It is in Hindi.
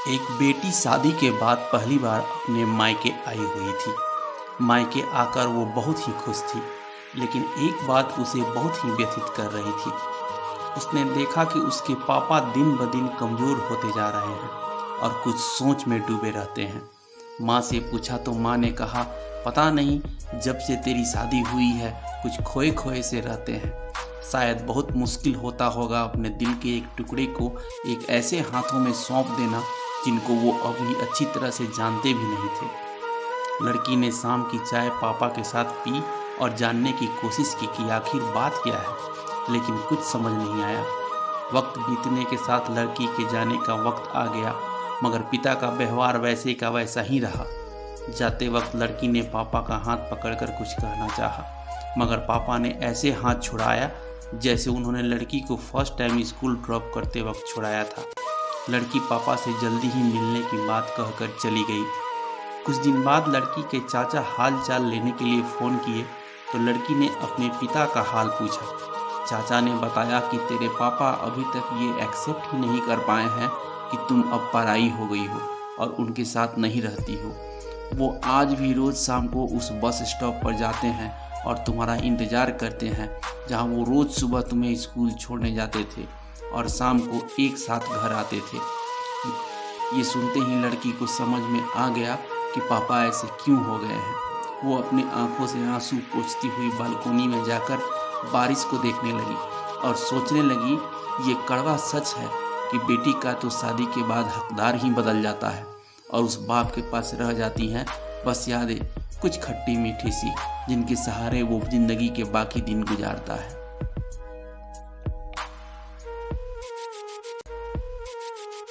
एक बेटी शादी के बाद पहली बार अपने मायके आई हुई थी। मायके आकर वो बहुत ही खुश थी, लेकिन एक बात उसे बहुत ही व्यथित कर रही थी। उसने देखा कि उसके पापा दिन ब दिन कमज़ोर होते जा रहे हैं और कुछ सोच में डूबे रहते हैं। माँ से पूछा तो माँ ने कहा, पता नहीं, जब से तेरी शादी हुई है कुछ खोए खोए से रहते हैं। शायद बहुत मुश्किल होता होगा अपने दिल के एक टुकड़े को एक ऐसे हाथों में सौंप देना जिनको वो अभी अच्छी तरह से जानते भी नहीं थे। लड़की ने शाम की चाय पापा के साथ पी और जानने की कोशिश की कि आखिर बात क्या है, लेकिन कुछ समझ नहीं आया। वक्त बीतने के साथ लड़की के जाने का वक्त आ गया, मगर पिता का व्यवहार वैसे का वैसा ही रहा। जाते वक्त लड़की ने पापा का हाथ पकड़कर कुछ कहना चाहा, मगर पापा ने ऐसे हाथ छुड़ाया जैसे उन्होंने लड़की को फर्स्ट टाइम स्कूल ड्रॉप करते वक्त छुड़ाया था। लड़की पापा से जल्दी ही मिलने की बात कहकर चली गई। कुछ दिन बाद लड़की के चाचा हाल चाल लेने के लिए फ़ोन किए तो लड़की ने अपने पिता का हाल पूछा। चाचा ने बताया कि तेरे पापा अभी तक ये एक्सेप्ट ही नहीं कर पाए हैं कि तुम अब पराई हो गई हो और उनके साथ नहीं रहती हो। वो आज भी रोज़ शाम को उस बस स्टॉप पर जाते हैं और तुम्हारा इंतज़ार करते हैं, जहाँ वो रोज़ सुबह तुम्हें स्कूल छोड़ने जाते थे और शाम को एक साथ घर आते थे। ये सुनते ही लड़की को समझ में आ गया कि पापा ऐसे क्यों हो गए हैं। वो अपने आंखों से आंसू पोंछती हुई बालकोनी में जाकर बारिश को देखने लगी और सोचने लगी, ये कड़वा सच है कि बेटी का तो शादी के बाद हकदार ही बदल जाता है और उस बाप के पास रह जाती हैं बस यादें, कुछ खट्टी मीठी सी, जिनके सहारे वो जिंदगी के बाकी दिन गुजारता है।